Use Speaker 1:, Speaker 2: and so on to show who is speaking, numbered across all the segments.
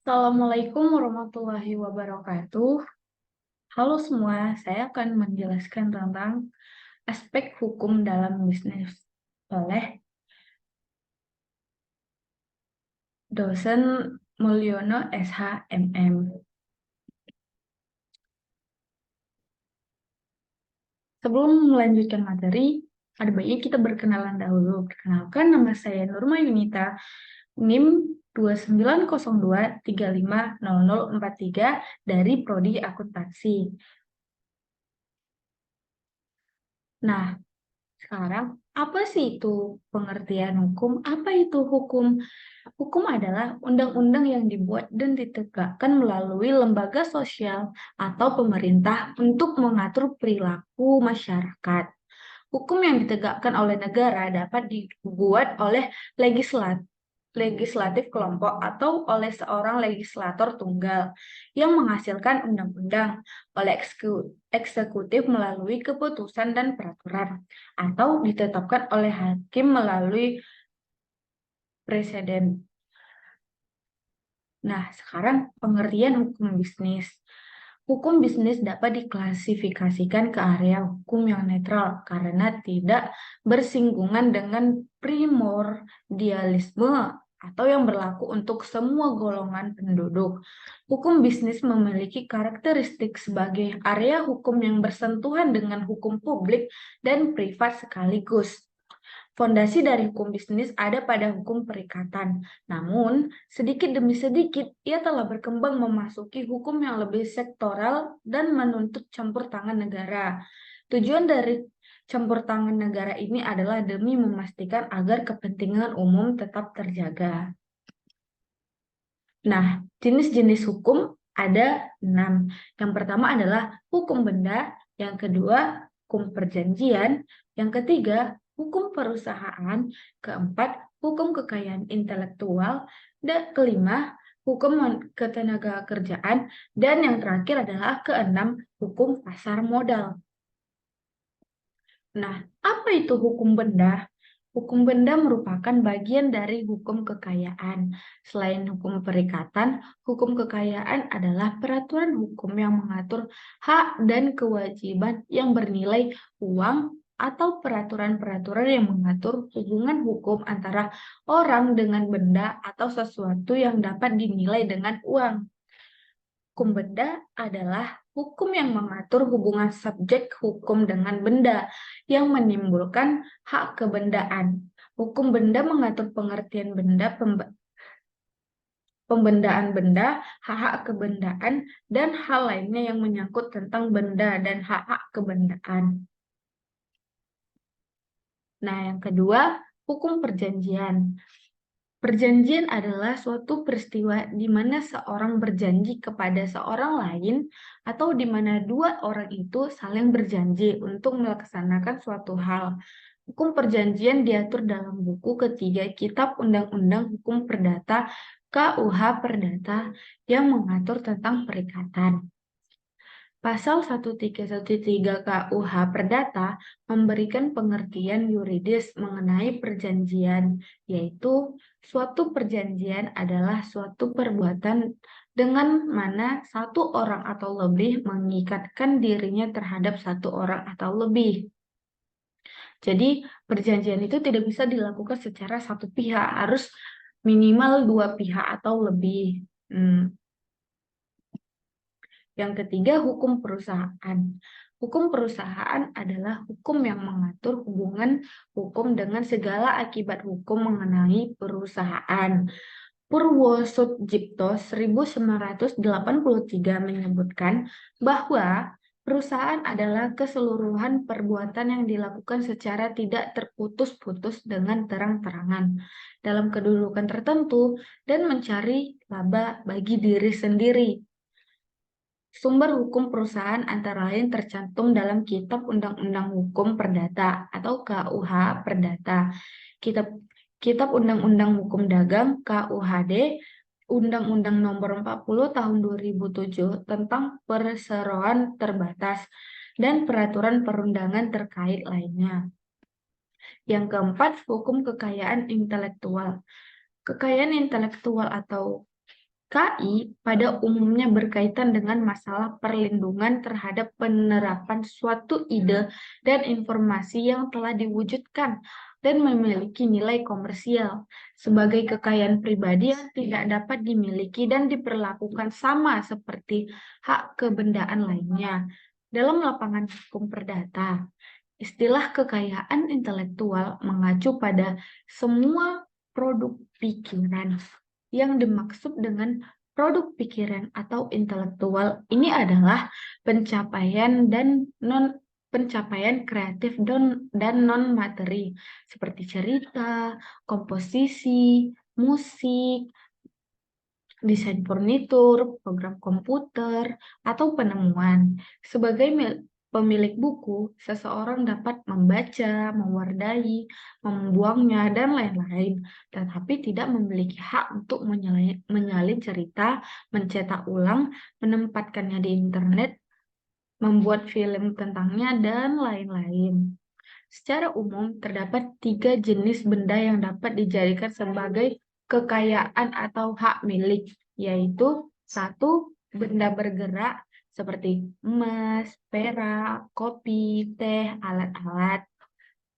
Speaker 1: Assalamualaikum warahmatullahi wabarakatuh. Halo semua, saya akan menjelaskan tentang aspek hukum dalam bisnis oleh dosen Mulyono SH.MM. Sebelum melanjutkan materi, ada baiknya kita berkenalan dahulu. Perkenalkan, nama saya Nurma Yunita, NIM 2902350043 dari Prodi Akuntansi. Nah, sekarang, apa sih itu pengertian hukum? Apa itu hukum? Hukum adalah undang-undang yang dibuat dan ditegakkan melalui lembaga sosial atau pemerintah untuk mengatur perilaku masyarakat. Hukum yang ditegakkan oleh negara dapat dibuat oleh legislatif legislatif kelompok atau oleh seorang legislator tunggal yang menghasilkan undang-undang oleh eksekutif melalui keputusan dan peraturan atau ditetapkan oleh hakim melalui presiden. Nah, sekarang pengertian hukum bisnis. Hukum bisnis dapat diklasifikasikan ke area hukum yang netral karena tidak bersinggungan dengan primordialisme atau yang berlaku untuk semua golongan penduduk. Hukum bisnis memiliki karakteristik sebagai area hukum yang bersentuhan dengan hukum publik dan privat sekaligus. Fondasi dari hukum bisnis ada pada hukum perikatan. Namun, sedikit demi sedikit, ia telah berkembang memasuki hukum yang lebih sektoral dan menuntut campur tangan negara. Tujuan dari campur tangan negara ini adalah demi memastikan agar kepentingan umum tetap terjaga. Nah, jenis-jenis hukum ada 6. Yang pertama adalah hukum benda, yang kedua hukum perjanjian, yang ketiga hukum perusahaan, keempat hukum kekayaan intelektual, dan kelima hukum ketenaga kerjaan, dan yang terakhir adalah keenam hukum pasar modal. Nah, apa itu hukum benda? Hukum benda merupakan bagian dari hukum kekayaan. Selain hukum perikatan, hukum kekayaan adalah peraturan hukum yang mengatur hak dan kewajiban yang bernilai uang atau peraturan-peraturan yang mengatur hubungan hukum antara orang dengan benda atau sesuatu yang dapat dinilai dengan uang. Hukum benda adalah hukum yang mengatur hubungan subjek hukum dengan benda yang menimbulkan hak kebendaan. Hukum benda mengatur pengertian benda, pembendaan benda, hak-hak kebendaan, dan hal lainnya yang menyangkut tentang benda dan hak-hak kebendaan. Nah, yang kedua, hukum perjanjian. Perjanjian adalah suatu peristiwa di mana seorang berjanji kepada seorang lain atau di mana dua orang itu saling berjanji untuk melaksanakan suatu hal. Hukum perjanjian diatur dalam buku ketiga Kitab Undang-Undang Hukum Perdata KUH Perdata yang mengatur tentang perikatan. Pasal 1313 KUH Perdata memberikan pengertian yuridis mengenai perjanjian, yaitu suatu perjanjian adalah suatu perbuatan dengan mana satu orang atau lebih mengikatkan dirinya terhadap satu orang atau lebih. Jadi, perjanjian itu tidak bisa dilakukan secara satu pihak, harus minimal dua pihak atau lebih. Yang ketiga, hukum perusahaan. Hukum perusahaan adalah hukum yang mengatur hubungan hukum dengan segala akibat hukum mengenai perusahaan. Purwosudjipto 1983 menyebutkan bahwa perusahaan adalah keseluruhan perbuatan yang dilakukan secara tidak terputus-putus dengan terang-terangan dalam kedudukan tertentu dan mencari laba bagi diri sendiri. Sumber hukum perusahaan antara lain tercantum dalam Kitab Undang-Undang Hukum Perdata atau KUH Perdata, Kitab Kitab Undang-Undang Hukum Dagang KUHD, Undang-Undang Nomor 40 Tahun 2007 tentang perseroan terbatas, dan peraturan perundangan terkait lainnya. Yang keempat, hukum kekayaan intelektual. Kekayaan intelektual atau KI pada umumnya berkaitan dengan masalah perlindungan terhadap penerapan suatu ide dan informasi yang telah diwujudkan dan memiliki nilai komersial sebagai kekayaan pribadi yang tidak dapat dimiliki dan diperlakukan sama seperti hak kebendaan lainnya. Dalam lapangan hukum perdata, istilah kekayaan intelektual mengacu pada semua produk pikiran. Yang dimaksud dengan produk pikiran atau intelektual ini adalah pencapaian kreatif dan non materi seperti cerita, komposisi, musik, desain furnitur, program komputer, atau penemuan. Sebagai pemilik buku, seseorang dapat membaca, mewarnai, membuangnya, dan lain-lain, tetapi tidak memiliki hak untuk menyalin cerita, mencetak ulang, menempatkannya di internet, membuat film tentangnya, dan lain-lain. Secara umum, terdapat 3 jenis benda yang dapat dijadikan sebagai kekayaan atau hak milik, yaitu satu, benda bergerak seperti emas, perak, kopi, teh, alat-alat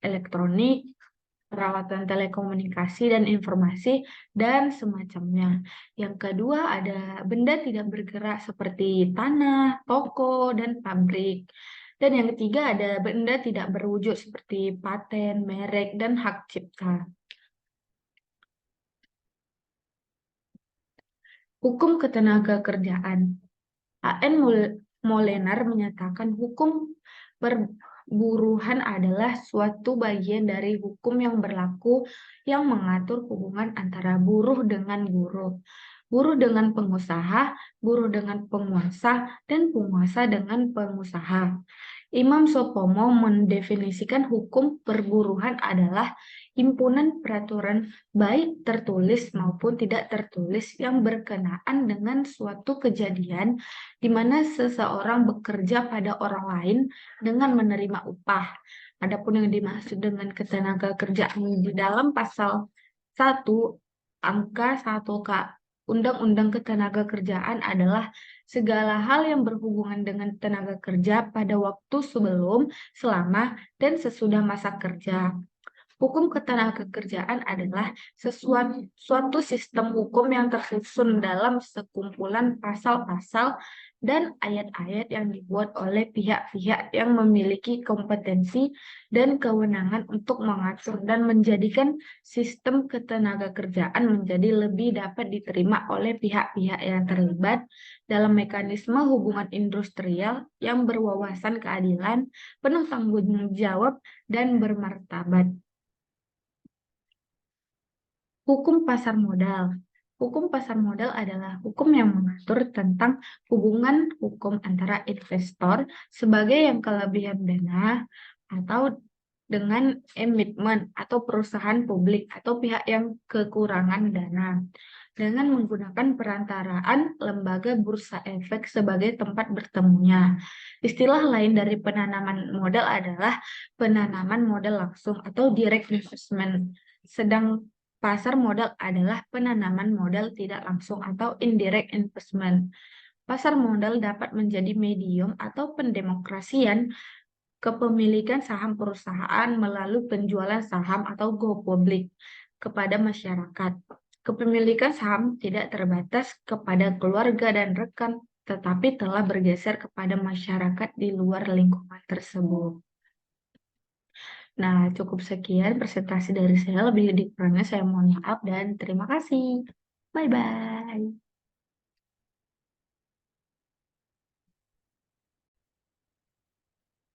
Speaker 1: elektronik, peralatan telekomunikasi dan informasi, dan semacamnya. Yang kedua ada benda tidak bergerak seperti tanah, toko, dan pabrik. Dan yang ketiga ada benda tidak berwujud seperti paten, merek, dan hak cipta. Hukum ketenagakerjaan. A.N. Molenar menyatakan hukum perburuhan adalah suatu bagian dari hukum yang berlaku yang mengatur hubungan antara buruh dengan buruh, buruh dengan pengusaha, buruh dengan penguasa, dan penguasa dengan pengusaha. Imam Sopomo mendefinisikan hukum perburuhan adalah himpunan peraturan baik tertulis maupun tidak tertulis yang berkenaan dengan suatu kejadian di mana seseorang bekerja pada orang lain dengan menerima upah. Adapun yang dimaksud dengan ketenaga kerjaan di dalam pasal 1 angka 1K Undang-Undang Ketenagakerjaan adalah segala hal yang berhubungan dengan tenaga kerja pada waktu sebelum, selama, dan sesudah masa kerja. Hukum ketenagakerjaan adalah suatu sistem hukum yang tersusun dalam sekumpulan pasal-pasal dan ayat-ayat yang dibuat oleh pihak-pihak yang memiliki kompetensi dan kewenangan untuk mengatur dan menjadikan sistem ketenagakerjaan menjadi lebih dapat diterima oleh pihak-pihak yang terlibat dalam mekanisme hubungan industrial yang berwawasan keadilan, penuh tanggung jawab, dan bermartabat. Hukum pasar modal. Hukum pasar modal adalah hukum yang mengatur tentang hubungan hukum antara investor sebagai yang kelebihan dana atau dengan emitmen atau perusahaan publik atau pihak yang kekurangan dana dengan menggunakan perantaraan lembaga bursa efek sebagai tempat bertemunya. Istilah lain dari penanaman modal adalah penanaman modal langsung atau direct investment. Sedang pasar modal adalah penanaman modal tidak langsung atau indirect investment. Pasar modal dapat menjadi medium atau pendemokrasian kepemilikan saham perusahaan melalui penjualan saham atau go public kepada masyarakat. Kepemilikan saham tidak terbatas kepada keluarga dan rekan, tetapi telah bergeser kepada masyarakat di luar lingkungan tersebut. Nah, cukup sekian presentasi dari saya. Lebih dikurangnya saya mohon maaf dan terima kasih. Bye-bye.